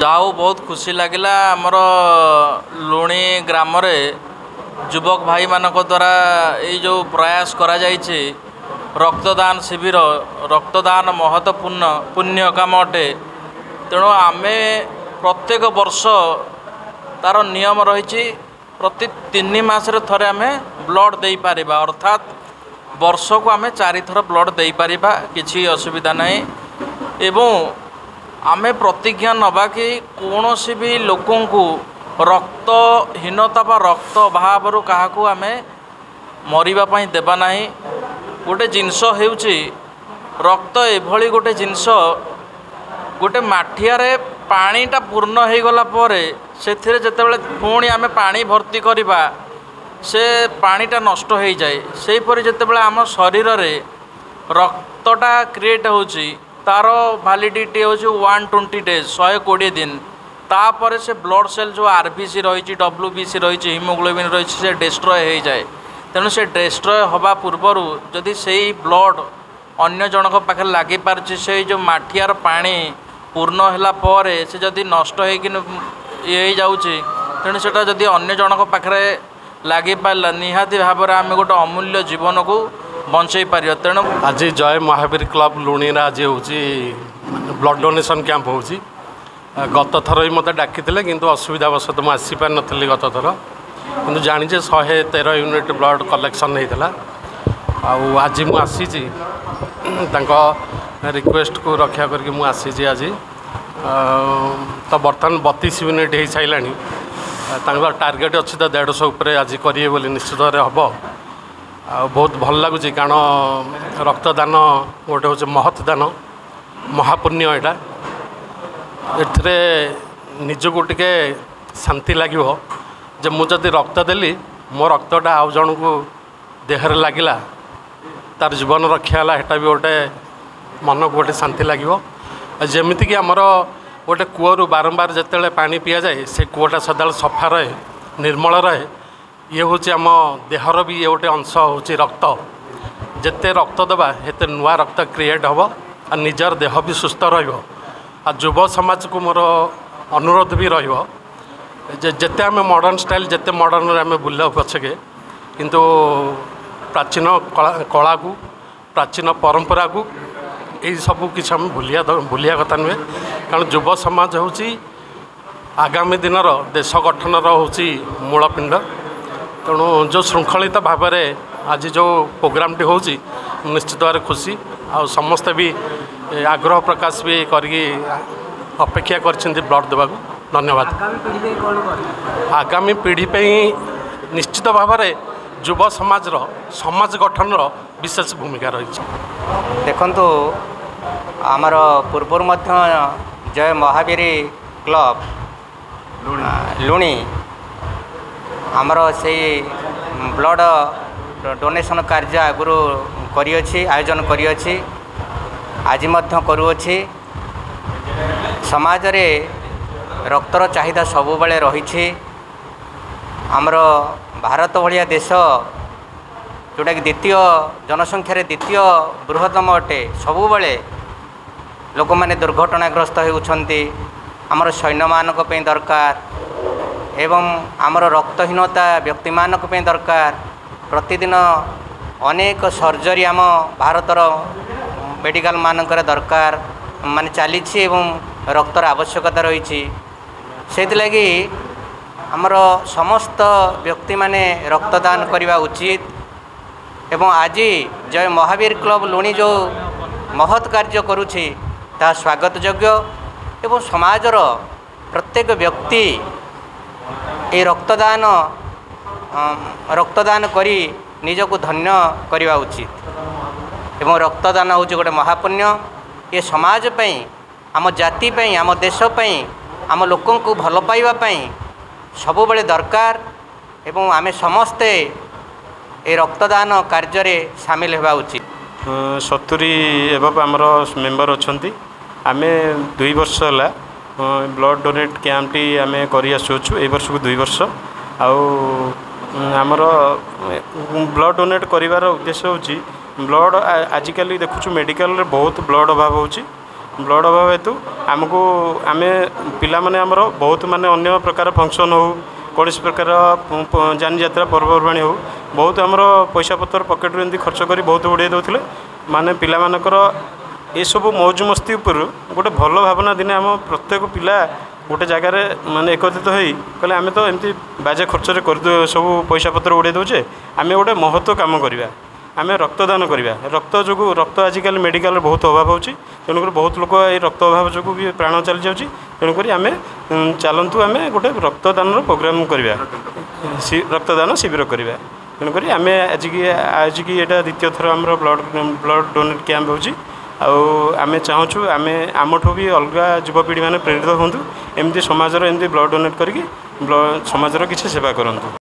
जाऊ बहुत खुशी लगिला आमर लुणी ग्राम युवक भाई मानक द्वारा ये जो प्रयास करा जाइछे रक्तदान शिविर रक्तदान महत्वपूर्ण पुण्य काम अटे। तेणु आमे प्रत्येक वर्ष तार नियम रही प्रति 3 मासरे थरे आमे ब्लड दे पारिबा अर्थात वर्ष को आमे 4 थर ब्लड दे पारिबा किछि असुविधा नहीं। एवं आमे प्रतिज्ञा नबा कि कौनसी भी लोकों को रक्तहीनता बा रक्त अभाव क्या आमे मरिबा पई देबा नहीं। गोटे जिनस हेउची रक्त एभली गोटे जिनस गोटे माठियारे पानीटा पूर्ण हो गला परे सेथिरे जेतेबेले पुणी आमे पानी भर्ती करिबा से पानीटा नष्ट हो जाए। सेहीपरि जेतेबेले आम शरीर रे रक्तटा क्रिएट होची तार वैलिडिटी होची 120 डेज 120 दिन तापर से ब्लड सेल जो आरबीसी रही डब्ल्यूबीसी रही हिमोग्लोबिन रही से डिस्ट्रॉय हो जाए। तेणु से डिस्ट्रॉय हवा पूर्वर जदि से ब्लड अन्य जनक पाखे लगी पार्छ से जो माठियार पानी पूर्ण होला परे से जदि नष्ट हो जाउची तेणु सेटा जदि अन्य जनक पाखे लगी पारा निहाती भाव में आम गोटे अमूल्य जीवन को बंचई पार। तेणु आज जय महावीर क्लब लुणी आज हूँ ब्लड डोनेशन कैंप हो गत थर भी मत डाकी किंतु असुविधावश मुझे आसीपार नी गत थर कि जाचे 113 यूनिट ब्लड कलेक्शन होता आज मुझे रिक्वेस्ट को रक्षा करके मुझे आसी आज तो बर्तमान 32 यूनिट हो सारा टार्गेट अच्छी तो 150 उपर आज करेंगे बोली निश्चित भाव हम बहुत भल लगुच कारण रक्तदान गोटे हूँ महत्दान महापुण्य यहाँ एथिरे निजको टिके शांति लगे जे मुझे रक्त देली मो रक्तटा आउ जन को देहरे लगिला तार जीवन रक्षा है भी गोटे मन को गोटे शांति लगे। जमीक आमर गोटे कूअरु बारंबार जिते पानी पी जाए से कूटा सदा सफा रहे निर्मल रहे ये हूँ आम देहर भी ये गोटे अंश हूँ रक्त जिते रक्त देवा हेते नुआ रक्त क्रिएट हम और निजर देह भी सुस्थ रुव। युव समाज को मोर अनुरोध भी जिते आम मॉडर्न स्टाइल जिते मॉडर्न आम बुला पछके किंतु प्राचीन कला को प्राचीन परंपरा को यही सब किसी आम भूलिया कथा नुहे कारण युव समाज हूँ आगामी दिन देश गठन हूँ मूलपिंड। तेणु जो श्रृंखलित भाव में आज जो प्रोग्राम टी हो निश्चित भाव खुशी आ समस्ते भी आग्रह प्रकाश भी करके अपेक्षा कर ब्लड देवा। धन्यवाद। आगामी पीढ़ी पे निश्चित भाव में युव समाज गठन विशेष भूमिका रही। देखंतु आमर पूर्वर जय महावीर क्लब लुणी आमर से ब्लड डोनेशन कार्य आगुरी करियछि आयोजन करियछि आज करुअछि। समाज रे रक्तर चाहिदा सबुबले रही। आमर भारत भलिया देश जोटा कि द्वितीय जनसंख्यार द्वितीय बृहत्तम अटे सबुबले लोक मैंने दुर्घटनाग्रस्त होउछन्ति। आमर सैन्य मानक पे दरकार एवं आमर रक्तहीनता व्यक्ति मानक पे दरकार। प्रतिदिन अनेक सर्जरी आम भारतर मेडिकल मानकर दरकार मान चली रक्तर आवश्यकता रही। से लगी आमर समस्त व्यक्ति माने रक्तदान करने उचित। एवं आज जय महावीर क्लब लुणी जो महत् कार्य करुछि ता स्वागत योग्य एवं समाजर प्रत्येक व्यक्ति ये रक्तदान करी निजको धन्य करवा उचित। एवं रक्तदान हूँ गोटे महापुण्य ये समाज पई आम जाति पई आम देश पई आम लोकों को भल पाइबा पई सबुबले दरकार। एवं आमे समस्ते ये रक्तदान कार्य रे शामिल होगा उचित। 70 एवं आमर मेम्बर अच्छी आमे 2 वर्ष है ब्लड डोनेट कैंप टी आम कर आसुचु ए वर्ष को 2 वर्ष आमर ब्लड डोनेट करार उद्देश्य हूँ ब्लड आजिकल देखुँ मेडिकल रे बहुत ब्लड अभाव होची ବ୍ଲଡ଼ ଅଭାବ ହେତୁ ଆମକୁ ଆମେ ପିଲାମାନେ ଆମର ବହୁତ ମାନେ ଅନ୍ୟ ପ୍ରକାର ଫଙ୍କସନ୍ ହେଉ କୌଣସି ପ୍ରକାର ଯାନିଯାତ୍ରା ପର୍ବପର୍ବାଣି ହେଉ ବହୁତ ଆମର ପଇସା ପତ୍ର ପକେଟରୁ ଏମିତି ଖର୍ଚ୍ଚ କରି ବହୁତ ଉଡ଼ାଇ ଦେଉଥିଲେ ମାନେ ପିଲାମାନଙ୍କର ଏସବୁ ମୌଜ ମସ୍ତି ଉପରୁ ଗୋଟେ ଭଲ ଭାବନା ଦିନେ ଆମ ପ୍ରତ୍ୟେକ ପିଲା ଗୋଟେ ଜାଗାରେ ମାନେ ଏକତ୍ରିତ ହୋଇ କହିଲେ ଆମେ ତ ଏମିତି ବାଜେ ଖର୍ଚ୍ଚରେ କରିଦେଉ ସବୁ ପଇସା ପତ୍ର ଉଡ଼ାଇ ଦେଉଛେ ଆମେ ଗୋଟେ ମହତ୍ଵ କାମ କରିବା ଆମେ ରକ୍ତଦାନ କରିବା ରକ୍ତ ଯୋଗୁଁ ରକ୍ତ ଆଜିକାଲି ମେଡ଼ିକାଲରେ ବହୁତ ଅଭାବ ହେଉଛି ତେଣୁକରି ବହୁତ ଲୋକ ଏଇ ରକ୍ତ ଅଭାବ ଯୋଗୁଁ ବି ପ୍ରାଣ ଚାଲିଯାଉଛି ତେଣୁକରି ଆମେ ଚାଲନ୍ତୁ ଆମେ ଗୋଟେ ରକ୍ତଦାନର ପ୍ରୋଗ୍ରାମ କରିବା ରକ୍ତଦାନ ଶିବିର କରିବା ତେଣୁକରି ଆମେ ଆଜିକି ଏଇଟା ଦ୍ୱିତୀୟ ଥର ଆମର ବ୍ଲଡ଼ ଡୋନେଟ୍ କ୍ୟାମ୍ପ ହେଉଛି ଆଉ ଆମେ ଚାହୁଁଛୁ ଆମେ ଆମଠୁ ବି ଅଲଗା ଯୁବପିଢ଼ି ମାନେ ପ୍ରେରିତ ହୁଅନ୍ତୁ ଏମିତି ସମାଜର ଏମିତି ବ୍ଲଡ଼ ଡୋନେଟ୍ କରିକି ସମାଜର କିଛି ସେବା କରନ୍ତୁ।